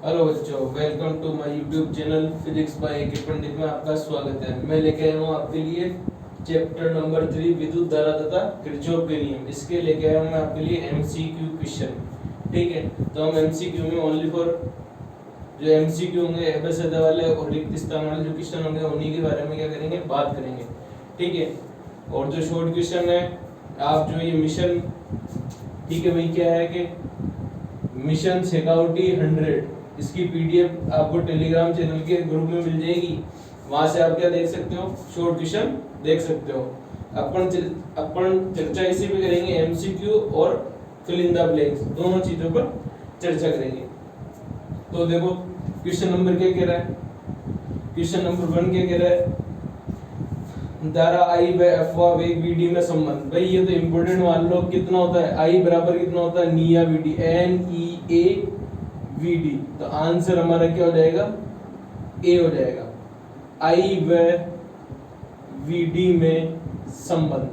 Hello बच्चों, welcome to my YouTube channel physics by K Pandit में आपका स्वागत है। मैं लेके आया हूँ आपके लिए चैप्टर नंबर 3 विद्युत धारा तथा किरचॉफ के नियम। इसके लेके आया हूँ मैं आपके लिए एमसीक्यू क्वेश्चन। ठीक है, तो हम एमसीक्यू में ओनली फॉर जो एमसीक्यू होंगे एबेसदा वाले और रिक्त स्थान वाले जो क्वेश्चन होंगे उन्हीं के बारे में क्या करेंगे, बात करेंगे। ठीक है, और जो शॉर्ट क्वेश्चन है आप जो ये मिशन, ठीक है भाई, क्या है कि मिशन सिक्योरिटी 100, इसकी पीडीएफ आपको टेलीग्राम चैनल के ग्रुप में मिल जाएगी। वहां से आप क्या देख सकते हो, शॉर्ट क्वेश्चन देख सकते हो। अपन चर्चा इसी पे करेंगे, एमसीक्यू और फिल इन द ब्लैंक्स दोनों चीजों पर चर्चा करेंगे। तो देखो क्वेश्चन नंबर क्या कह रहा है। क्वेश्चन नंबर 1 क्या कह रहा है, धारा आई व एफ व वेग वीडी में संबंध। भाई ये तो इंपॉर्टेंट मान लो, कितना होता है आई बराबर कितना होता है निया वीडी, एन ई ए वीडी। तो आंसर हमारा क्या हो जाएगा, ए हो जाएगा। आई व वीडी में संबंध,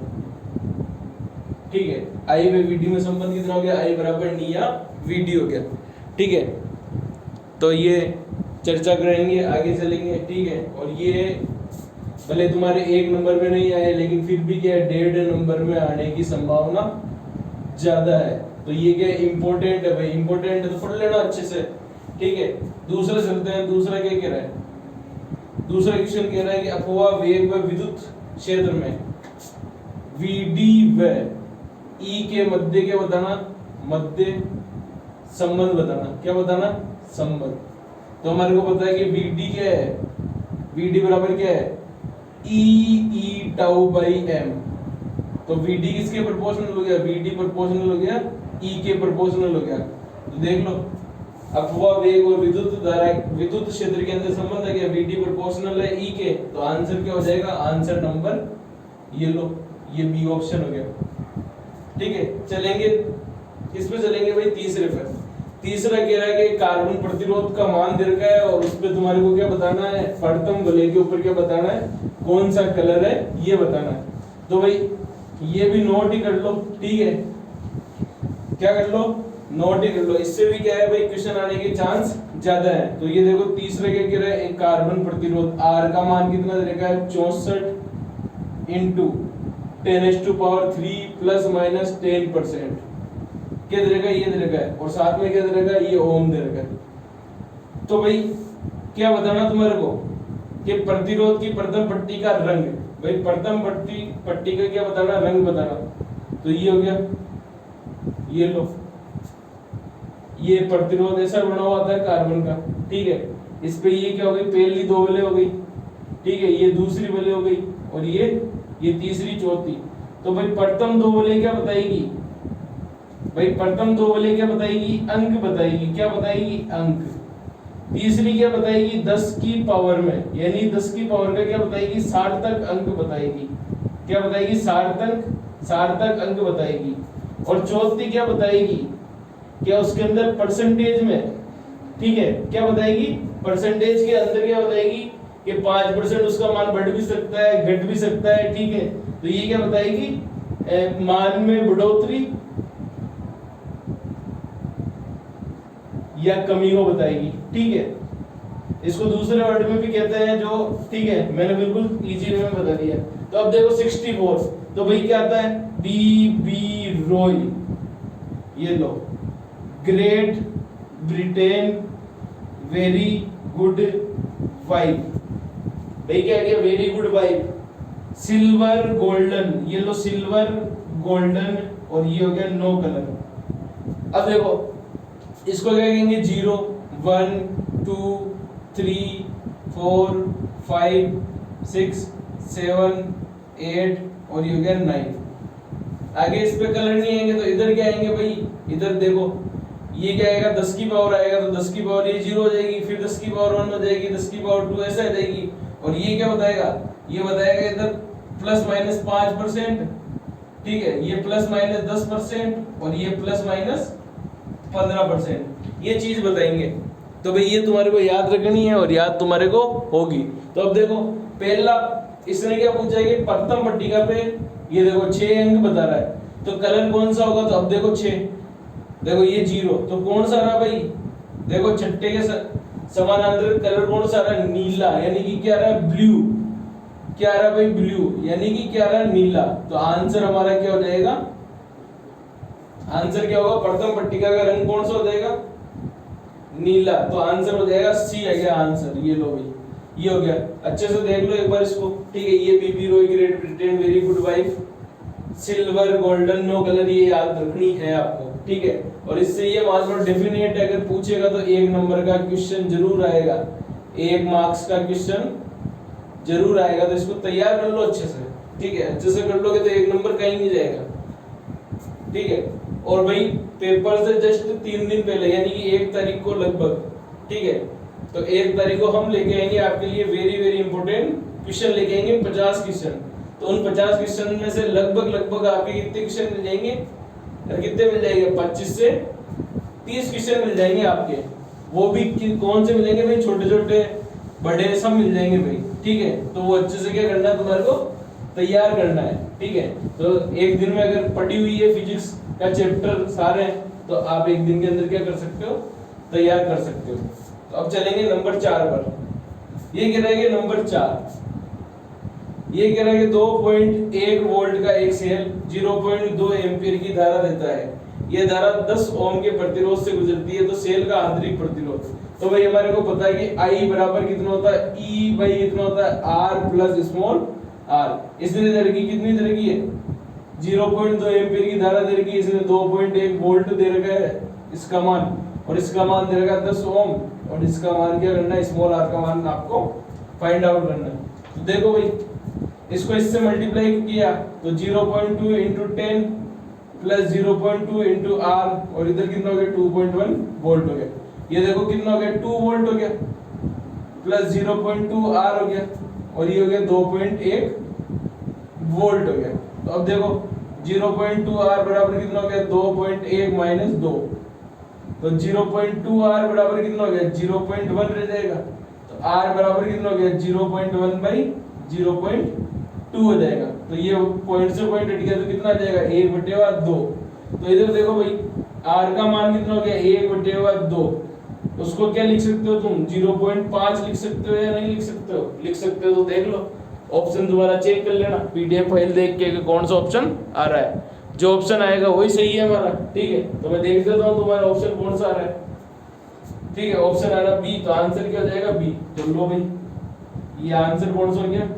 ठीक है, आई व वीडी में संबंध कितना हो गया, आई बराबर निया वीडी हो गया। ठीक है, तो ये चर्चा करेंगे, आगे चलेंगे। ठीक है, और ये भले तुम्हारे 1 नंबर में नहीं आए लेकिन फिर भी क्या है, 1.5 नंबर में आने की संभावना ज्यादा है। तो ये क्या इंपॉर्टेंट है भाई, इंपॉर्टेंट है तो पढ़ लेना अच्छे से। ठीक है, दूसरा चलते हैं। दूसरा क्या कह रहा है, दूसरा क्वेश्चन कह रहा है कि अपवाह वेग व विद्युत क्षेत्र में वीडी व ई के मध्य क्या बताना, मध्य संबंध बताना। क्या बताना, संबंध। तो हमारे को पता है कि वीडी क्या है, वीडी बराबर क्या है ई टाउ बाई एम। तो वीडी किसके प्रोपोर्शनल हो गया, वीडी प्रोपोर्शनल हो गया ई के प्रोपोर्शनल हो गया। तो देख लो, अपवाह वेग और विद्युत धारा, विद्युत क्षेत्र के अंदर संबंध है क्या, वीडी प्रोपोर्शनल है ई के। तो आंसर क्या हो जाएगा, आंसर नंबर ये लो, ये बी ऑप्शन हो गया। ठीक है, चलेंगे किस पे चलेंगे भाई, तीसरे पे। तीसरा कह रहा है कि कार्बन प्रतिरोध का मान दे रखा है और उस पे तुम्हारे को क्या बताना है, पड़तम वलय के ऊपर क्या बताना है, कौन सा कलर है ये बताना है। तो भाई ये भी नोट ही कर लो। ठीक है, क्या कर लो, नोट ही कर लो। इससे भी क्या है भाई, क्वेश्चन आने के चांस ज्यादा है। तो ये देखो तीसरा क्या कह रहा है, एक कार्बन प्रतिरोध आर का मान कितना दे रखा है, 64 इंटू 10⁻³ प्लस माइनस 10%। क्या दे रखा है, ये दे रखा है, और साथ में क्या दे रखा है, ये ओम दे रखा है। तो भाई क्या बताना तुम्हारे को कि प्रतिरोध की प्रथम पट्टी का रंग, भाई प्रथम पट्टी का क्या बताना, रंग बताना। तो ये हो गया, ये लो, ये प्रतिरोध ऐसा बना हुआ था कार्बन का। ठीक है, इस पे ये क्या हो गई, पहली 2 वलय हो गई। ठीक है, ये दूसरी वलय हो गई और ये तीसरी चौथी। तो भाई प्रथम 2 वलय क्या बताएगी, भाई प्रथम 2 वलय क्या बताएगी, अंक बताएगी। क्या बताएगी, अंक। तीसरी क्या बताएगी, 10 की पावर में, यानी 10 की पावर का क्या बताएगी, सार्थक अंक बताएगी। क्या बताएगी, सार्थक अंक बताएगी। और चौथी क्या बताएगी, क्या उसके अंदर परसेंटेज में, ठीक है, क्या बताएगी, परसेंटेज के अंदर क्या बताएगी कि 5% उसका मान बढ़ भी सकता है, घट भी सकता है। ठीक है, तो ये क्या बताएगी, मान में बढ़ोतरी या कमी को बताएगी। ठीक है, इसको दूसरे वर्ड में भी कहते हैं जो, ठीक है, मैंने बिल्कुल इजी वे में बता दिया। तो अब देखो 64, तो भाई क्या आता है, बी बी रॉय, ये लो, Great Britain very good wife. भाई क्या गया, very good wife. Silver golden, ये लो सिल्वर गोल्डन, और ये हो गया नो कलर। अब देखो इसको क्या कहेंगे, 0 1 2 3 4 5 6 7 8 और ये हो गया 9। आगे इस पे कलर नहीं आएंगे तो इधर क्या आएंगे भाई, इधर देखो ये क्या आएगा, 10 की पावर आएगा तो 10 की पावर ये 0 हो जाएगी, फिर 10 की पावर 1 हो जाएगी, 10 की पावर 2 ऐसा आ जाएगी। और ये क्या बताएगा, ये बताएगा इधर प्लस माइनस 5%। ठीक है, ये प्लस माइनस 10% और ये प्लस माइनस 15%, ये चीज बताएंगे। तो भाई ये तुम्हारे को याद रखनी है और याद तुम्हारे को होगी। तो अब देखो पहला इसने क्या पूछा है कि प्रथम पट्टिका पे ये देखो 6 अंक बता रहा है, तो कलर कौन सा होगा, तो अब देखो 6, देखो ये 0, तो कौन सा रहा भाई, देखो छठे के समानांतर कलर कौन सा आ रहा है? नीला, यानी कि क्या आ रहा है? ब्लू। क्या आ रहा है भाई? ब्लू, यानी कि क्या आ रहा है? नीला। तो आंसर हमारा क्या हो जाएगा? आंसर क्या होगा? प्रथम पट्टिका का रंग कौन सा हो जाएगा? नीला। तो आंसर हो जाएगा सी है क्या आंसर? ये लो भाई, ये हो गया। अच्छे से देख लो एक बार इसको, ठीक है। ये B B Roy Great Britain very good wife, silver golden no colour, ये याद रखनी है आपको, ठीक है। और इससे ये मान लो डेफिनेट अगर पूछेगा तो 1 नंबर का क्वेश्चन जरूर आएगा, 1 मार्क्स का क्वेश्चन जरूर आएगा। तो इसको तैयार कर लो अच्छे से, ठीक है। अच्छे से कर लोगे तो 1 नंबर कहीं नहीं जाएगा, ठीक है। और भाई पेपर से जस्ट 3 दिन पहले यानी कि 1 तारीख को लगभग, ठीक है, तो 1 तारीख को हम लेके आएंगे आपके लिए वेरी वेरी इंपॉर्टेंट क्वेश्चन लेके आएंगे 50 क्वेश्चन। तो उन 50 क्वेश्चन में से लगभग आपके कितने क्वेश्चन मिल जाएंगे? कितने मिल जाएंगे? 25 से 30 क्वेश्चन मिल जाएंगे आपके। वो भी कौन से मिलेंगे भाई? छोटे छोटे बड़े सब मिल जाएंगे भाई, ठीक है। तो वो अच्छे से क्या करना है तुम्हारे को? तैयार करना है, ठीक है। तो एक दिन में अगर पढ़ी हुई है फिजिक्स का चैप्टर सारे, तो आप एक दिन के अंदर क्या कर सकते हो? तैयार कर सकते हो। तो अब चलेंगे नंबर 4 पर। ये कह रहा है कि नंबर 4 ये कह रहा है कि 2.1 वोल्ट का एक सेल 0.2 एम्पीयर की धारा देता है। ये धारा 10 ओम के प्रतिरोध से गुजरती है, तो सेल का आंतरिक प्रतिरोध, तो भाई हमारे को पता है कि I बराबर कितना होता है? E भाई कितना होता है? R plus small r। इसने दे रखी कितनी दे रखी है? 0.2 एम्पीयर की धारा दे रखी है, इसने 2.1 वोल्ट दे रखा है इसका मान, और इसका मान दे रखा है 10 ओम, और इसका मान क्या करना है? स्मॉल r का मान आपको फाइंड आउट करना है। तो देखो भाई इसको इससे मल्टीप्लाई किया तो 0.2 into 10 प्लस 0.2 into r, और इधर कितना हो गया? 2.1 वोल्ट हो गया। ये देखो कितना हो गया? 2 वोल्ट हो गया, प्लस 0.2 r हो गया, और ये हो गया 2.1 वोल्ट हो गया। तो अब देखो 0.2 r बराबर कितना हो गया? 2.1 माइनस 2, तो 0.2 r बराबर कितना हो गया? 0.1 रह जाएगा। तो r बराबर कितना हो गया? 0.1 बाई 0.2 हो जाएगा। तो ये पॉइंट से पॉइंट हट गया तो कितना आ जाएगा? 1/2। तो इधर देखो भाई r का मान कितना हो गया? 1/2। उसको क्या लिख सकते हो तुम? 0.5 लिख सकते हो या नहीं लिख सकते हो? लिख सकते हो तो देख लो, ऑप्शन दोबारा चेक कर लेना, पीडीएफ फाइल देख के कौन सा ऑप्शन आ रहा है। जो ऑप्शन आएगा वही सही है हमारा, ठीक है। तो मैं देख देता हूँ तुम्हारा ऑप्शन कौन सा आ रहा है, ठीक है। ऑप्शन आ रहा बी, तो आंसर क्या हो जाएगा? बी। तो लो भाई ये आंसर कौन सा हो गया?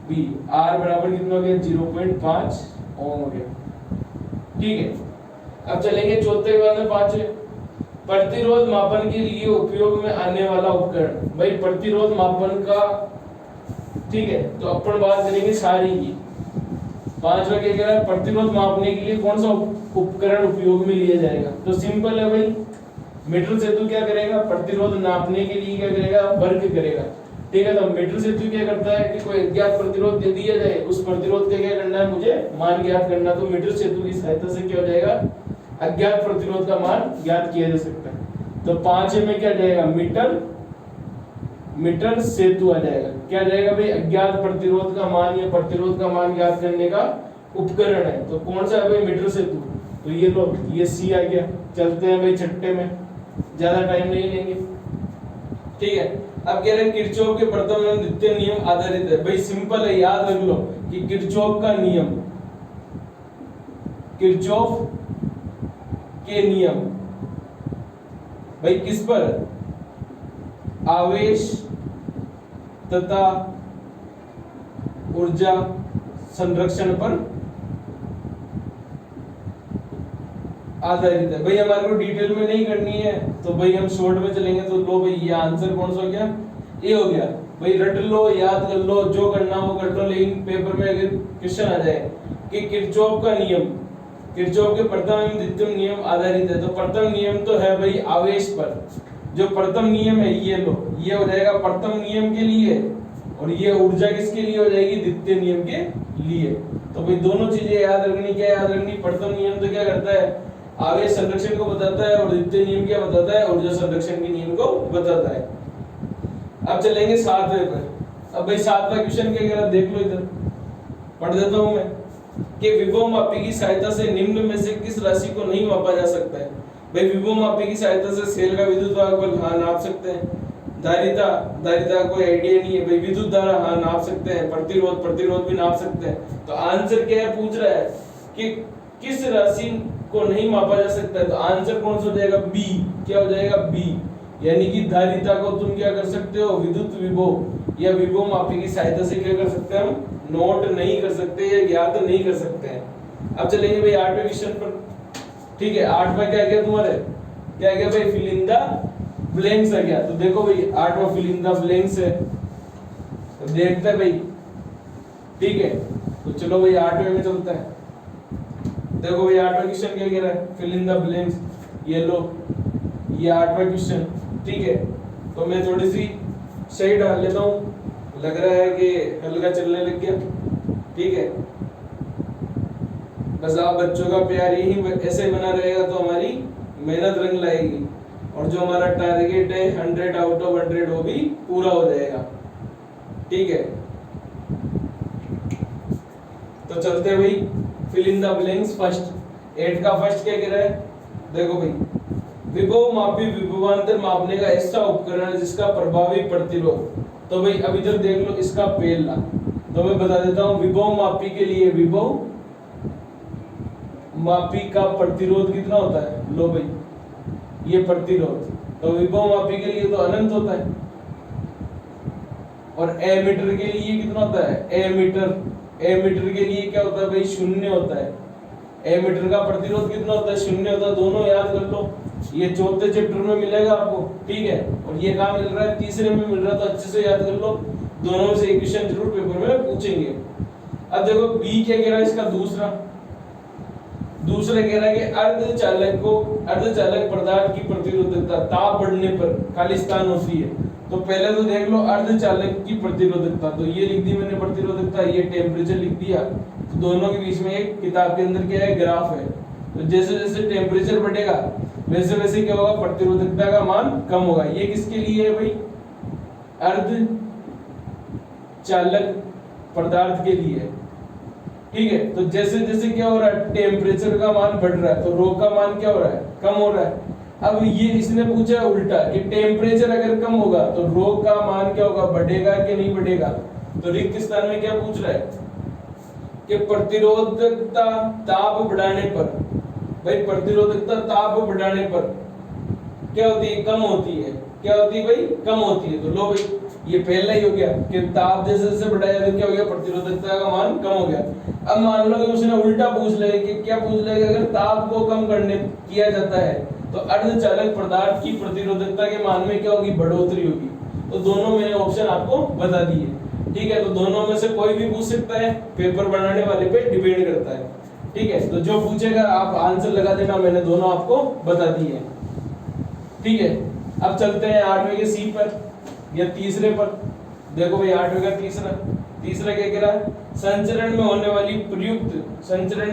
बी। आर बराबर कितना हो गया? 0.5 ओम हो गया, ठीक है। अब चलेंगे चौथे के बाद में 5वें, प्रतिरोध मापन के लिए उपयोग में आने वाला उपकरण। भाई प्रतिरोध मापन का, ठीक है, तो अपन बात करेंगे सारी की। 5वां क्या कह रहा है? प्रतिरोध मापने के लिए कौन सा उपकरण उपयोग में लिया जाएगा? तो सिंपल है भाई, मीटर सेतु क्या करेगा? प्रतिरोध नापने के लिए क्या करेगा? वर्ग करेगा, ठीक है। तो मीटर सेतु क्या करता है कि कोई अज्ञात प्रतिरोध दे दिया जाए, उस प्रतिरोध का क्या करना है? मुझे मान ज्ञात करना। तो मीटर सेतु की सहायता से क्या हो जाएगा? अज्ञात प्रतिरोध का मान ज्ञात किया जा सकता है। तो 5 में क्या जाएगा? मीटर सेतु आ जाएगा। क्या जाएगा भाई? अज्ञात प्रतिरोध का मान या प्रतिरोध का मान ज्ञात करने का उपकरण है। तो कौन सा है भाई? मीटर सेतु। तो ये लो, ये सी आ गया। चलते हैं भाई छठे में, ज्यादा टाइम नहीं लेंगे, ठीक है। अब कह रहे हैं किरचॉफ के प्रथम एवं द्वितीय नियम आधारित है। भाई सिंपल है, याद रख लो कि किरचॉफ का नियम, किरचॉफ के नियम भाई किस पर? आवेश तथा ऊर्जा संरक्षण पर आधारित है। भाई हमारे को डिटेल में नहीं करनी है, तो भाई हम शॉर्ट में चलेंगे। तो लो भाई ये आंसर कौन सा हो गया? ए हो गया। भाई रट लो, याद कर लो, जो करना वो कर लो, लेकिन पेपर में अगर क्वेश्चन आ जाए कि किरचॉफ का नियम, किरचॉफ के प्रथम एवं द्वितीय नियम आधारित है, तो प्रथम नियम तो है भाई आवेश पर। जो प्रथम नियम है ये लो, ये हो जाएगा प्रथम नियम के लिए, और ये ऊर्जा किसके लिए हो जाएगी? द्वितीय नियम के लिए। तो भाई दोनों चीजें याद रखनी। क्या याद रखनी? प्रथम नियम तो क्या करता है? आवेश संरक्षण को बताता है, और द्वितीय नियम क्या बताता है? ऊर्जा संरक्षण के नियम को बताता है। अब चलेंगे 7वें पर। अब भाई 7वां क्वेश्चन क्या कह रहा है? देख लो इधर, पढ़ देता हूं मैं कि विभव मापी की सहायता से निम्न में से किस राशि को नहीं मापा जा सकता है? भाई विभव मापी की सहायता से सेल का विद्युत वाहक बल हाँ नाप सकते हैं। धारिता धारिता कोई आइडिया नहीं है भाई। विद्युत धारा हाँ नाप सकते हैं। प्रतिरोध भी नाप सकते हैं। तो आंसर क्या है पूछ रहा है कि किस राशि को नहीं मापा जा सकता है, तो आंसर कौन सा हो जाएगा? बी। क्या हो जाएगा? बी। यानी कि धारिता को तुम क्या कर सकते हो? विद्युत विभव या विभव मापी की सहायता से क्या कर सकते हैं? हम नोट नहीं कर सकते या ज्ञात नहीं कर सकते हैं। अब चलेंगे भाई 8वें क्वेश्चन पर। ठीक है, 8वां क्या गया तुम्हारे? क्या गया भाई? फिल इन द ब्लैंक्स है क्या? तो देखो भाई 8वां फिल इन द ब्लैंक्स है, तो देखते हैं भाई। ठीक है, तो चलो भाई 8वें में चलते हैं। देखो भाई 8वां क्वेश्चन क्या कह रहा है? Fill in the blanks. ये लो, ये 8वां क्वेश्चन। ठीक है, तो मैं थोड़ी सी सही डाल लेता हूँ, लग रहा है कि हल्का चलने लग गया। ठीक है, बस आप बच्चों का प्यार यही ऐसे बना रहेगा तो हमारी मेहनत रंग लाएगी और जो हमारा टारगेट है 100 आउट ऑफ 100 वो भी पूरा हो जाएगा। ठीक है, तो चलते हैं भाई fill in the blanks. First 8 का फर्स्ट क्या कह रहा है? देखो भाई, विभव मापी विभवांतर मापने का ऐसा उपकरण है जिसका प्रभावी प्रतिरोध। तो भाई अभी तक देख लो इसका पहला, तो मैं बता देता हूं विभव मापी के लिए विभव मापी का प्रतिरोध कितना होता है? लो भाई, ये प्रतिरोध तो विभव मापी के लिए तो अनंत होता है। और एमीटर के लिए कितना होता है? एमीटर के लिए क्या होता है भाई? शून्य होता है। एमीटर का प्रतिरोध कितना होता है? शून्य होता है। दोनों याद कर लो, ये चौथे चैप्टर में मिलेगा आपको। ठीक है, और ये कहाँ मिल रहा है? तीसरे में मिल रहा है, तो अच्छे से याद कर लो। दोनों में से एक क्वेश्चन जरूर पेपर में पूछेंगे। अब देखो बी क्या कह रहा है? इसका दूसरा कह रहा है कि अर्धचालक पदार्थ की प्रतिरोधकता ताप बढ़ने पर खालिस्तान होती है। तो पहले तो देख लो अर्धचालक की प्रतिरोधकता, तो ये लिख दी मैंने प्रतिरोधकता, ये टेम्परेचर लिख दिया। तो दोनों के बीच में एक किताब के अंदर क्या है? ग्राफ है। तो जैसे जैसे टेम्परेचर बढ़ेगा वैसे वैसे क्या होगा? प्रतिरोधकता का मान कम होगा। ये किसके लिए है भाई? अर्धचालक पदार्थ के लिए। ठीक है, तो जैसे जैसे क्या हो रहा है? टेम्परेचर का मान बढ़ रहा है तो रो का मान क्या हो रहा है? कम हो रहा है। अब ये इसने पूछा है उल्टा कि टेम्परेचर अगर कम होगा तो रो का मान क्या होगा? बढ़ेगा कि नहीं बढ़ेगा? तो रिक्त स्थान में क्या पूछ रहा है कि प्रतिरोधकता ताप बढ़ाने पर, भाई प्रतिरोधकता ताप बढ़ाने पर क्या होती है? कम होती है। क्या होती है भाई? कम होती है। तो लो भाई, ये पहला ही हो गया कि ताप जैसे जैसे बढ़ाया तो क्या हो गया? प्रतिरोधकता का मान कम हो गया। अब मान लो कि उसने उल्टा पूछ लिया कि क्या पूछ लिया कि अगर ताप को कम करने किया जाता है तो अर्धचालक पदार्थ की प्रतिरोधकता के मान में क्या होगी? बढ़ोतरी होगी। तो दोनों मैंने ऑप्शन आपको बता दिए। ठीक है, तो दोनों में से कोई भी पूछ सकता है, पेपर बनाने वाले पे डिपेंड करता है। ठीक है, तो जो पूछेगा आप आंसर लगा देना, मैंने दोनों आपको बता दिए। ठीक है, अब चलते हैं 8वें के सी पर या तीसरे पर। देखो भाई 8वें का तीसरा क्या कह रहा है? संचरण में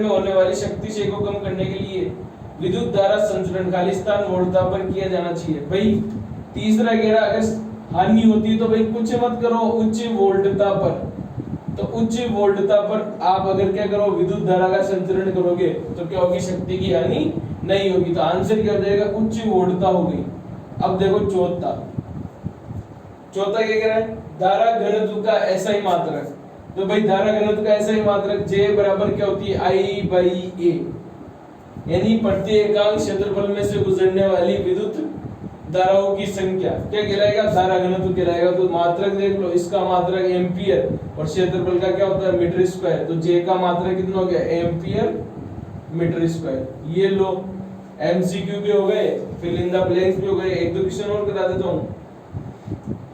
होने वाली शक्ति से को कम करने के लिए विद्युत धारा संचरण खालिस्तान वोल्टता पर किया जाना चाहिए। भाई तीसरा कह रहा अगर हानि होती है तो भाई कुछ मत करो, उच्च वोल्टता पर। तो उच्च वोल्टता पर आप अगर क्या करो? विद्युत धारा का संचरण करोगे तो क्या होगी? शक्ति की हानि नहीं होगी। तो आंसर क्या हो जाएगा? उच्च वोल्टता होगी। अब देखो चौथा क्या कह रहा है? धारा घनत्व का ऐसा ही मात्रक। तो भाई धारा घनत्व का ऐसा ही मात्रक J बराबर क्या होती है? I/A, यानी प्रति एकांक क्षेत्रफल में से गुजरने वाली विद्युत धाराओं की संख्या क्या कहलाएगा? धारा घनत्व कहलाएगा। तो मात्रक देख लो, इसका मात्रक एम्पियर और क्षेत्रफल का क्या होता है? Metre square. तो J का मात्रक कितना हो गया? Ampere metre square. ये लो MCQ भी हो गए, फिल इन द ब्लैंक्स भी हो गए। एक दो क्वेश्चन और करा देता हूँ।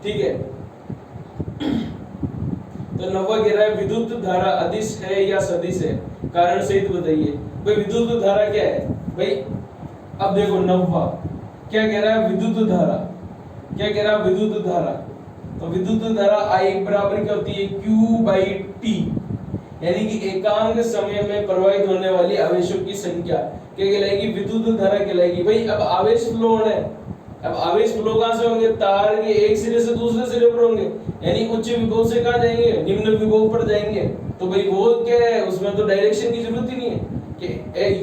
ठीक है, तो 9वां कह रहा है विद्युत धारा अदिश है या सदिश है? कारण सहित बताइए। भाई विद्युत धारा क्या है? भाई अब देखो 9वां क्या कह रहा है? विद्युत धारा क्या कह रहा है? विद्युत धारा, तो विद्युत धारा I बराबर क्या होती है? Q/T, यानी कि एकांक समय में प्रवाहित होने वाली आवेशों की संख्या क्या कहलाएगी? विद्युत धारा कहलाएगी। भाई अब आवेश फ्लो होना है, अब आवेश फ्लो कहां से होंगे? तार के एक सिरे से दूसरे सिरे पर होंगे, यानी उच्च विभव से कहां जाएंगे? निम्न विभव पर जाएंगे। तो भाई वो क्या है? उसमें तो डायरेक्शन की जरूरत ही नहीं है, कि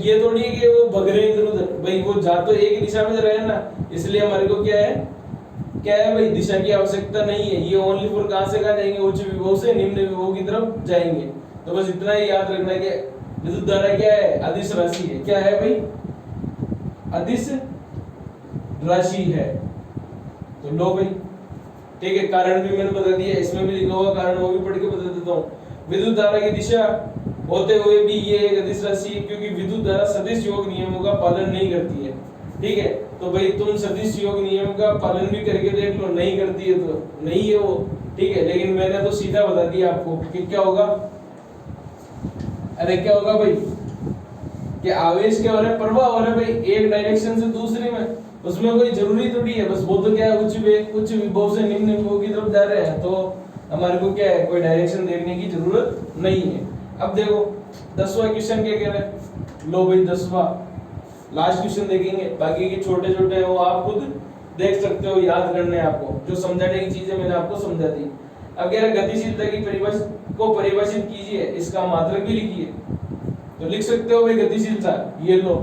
ये थोड़ी है कि वो भग रहे हैं इधर उधर, भाई वो जा तो एक ही दिशा में रहे ना, इसलिए हमारे को क्या है भाई, दिशा की आवश्यकता नहीं है। ये ओनली फॉर कहां से कहां जाएंगे, उच्च विभव से निम्न विभव की तरफ जाएंगे। तो बस इतना ही याद रखना कि विद्युत धारा क्या है, अदिश राशि है। क्या है भाई, अदिश राशि है। तो लो भाई, ठीक है, कारण भी मैंने बता दिया, इसमें भी लिखा हुआ कारण वो भी पढ़ के बता देता हूँ। विद्युत धारा की दिशा होते हुए भी ये एक अदिश राशि है, क्योंकि विद्युत धारा सदिश योग नियमों का पालन नहीं करती है। ठीक है, तो भाई तुम सदिश योग नियम का पालन भी करके देख लो, नहीं करती है तो नहीं है वो। ठीक है, लेकिन मैंने तो सीधा बता दिया आपको कि क्या होगा। अरे क्या होगा भाई, कि आवेश क्या हो रहा है, प्रवाह हो रहा है भाई एक डायरेक्शन से दूसरे में, उसमें कोई जरूरी थोड़ी है, बस वो तो क्या है उच्च विभव से निम्न विभव की तरफ जा रहे हैं, तो हमारे को क्या है कोई डायरेक्शन देखने की जरूरत नहीं है। अब देखो 10वां क्वेश्चन क्या कह रहा है, लो भाई 10वां लास्ट क्वेश्चन देखेंगे, बाकी के छोटे छोटे वो आप खुद देख सकते हो, याद करने आपको, जो समझाने की चीजें मैंने आपको समझा दी। अब कह रहा है गतिशीलता की परिभाषित कीजिए, इसका मात्रक भी लिखिए। तो लिख सकते हो भाई गतिशीलता, ये लो,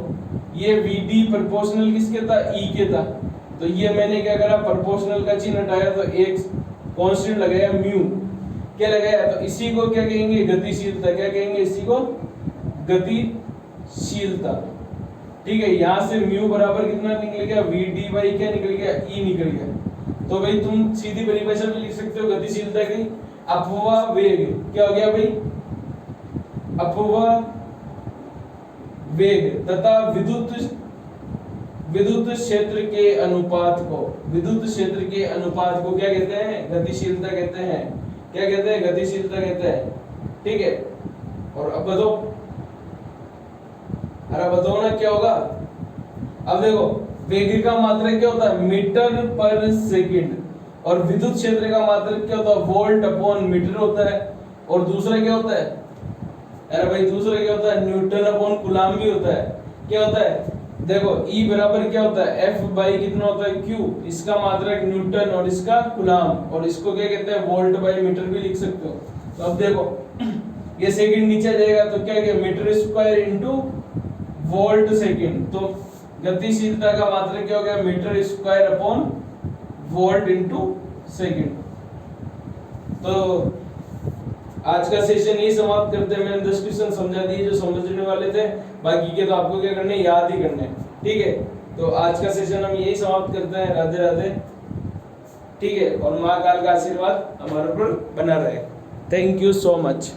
ये Vd प्रोपोर्शनल किसके था, E के था, तो ये मैंने क्या करा, प्रोपोर्शनल का चिन्ह हटाया, तो एक कांस्टेंट लगाया म्यू, क्या लगाया, तो इसी को क्या कहेंगे, गतिशीलता। क्या कहेंगे, इसी को गतिशीलता। ठीक है, यहाँ से म्यू बराबर कितना निकल गया, Vd बाई क्या निकल गया, E निकल गया। तो भाई तुम सीधी परिभाषा में लिख सकते हो गतिशीलता की, अपवाह वेग। क्या हो गया भाई, अपवाह वेग तथा विद्युत क्षेत्र के अनुपात को, विद्युत क्षेत्र के अनुपात को क्या कहते हैं, गतिशीलता कहते हैं। क्या कहते हैं, गतिशीलता कहते हैं। ठीक है, और अब बताओ, अरे बताओ ना क्या होगा। अब देखो वेग का मात्रक क्या होता है, मीटर पर सेकंड, और विद्युत क्षेत्र का मात्रक क्या होता है, वोल्ट अपॉन मीटर होता है। और दूसरा क्या होता है, अरे भाई दूसरा क्या होता है, न्यूटन अपॉन कूलम भी होता है। क्या होता है, देखो E बराबर क्या होता है, F बाई कितना होता है, Q, इसका मात्रक न्यूटन और इसका कूलम, और इसको क्या कहते हैं, वोल्ट बाई मीटर भी लिख सकते हो। तो अब देखो ये सेकंड नीचे जाएगा तो क्या है, metre square into volt second, तो गतिशीलता का मात्रक क्या हो गया, metre square upon volt into second. तो आज का सेशन यही समाप्त करते हैं। मैंने 10 क्वेश्चन समझा दिए जो समझने वाले थे, बाकी के तो आपको क्या करने, याद ही करने। ठीक है, तो आज का सेशन हम यही समाप्त करते हैं। राधे राधे। ठीक है, और माँ काल का आशीर्वाद हमारे ऊपर बना रहे। Thank you so much.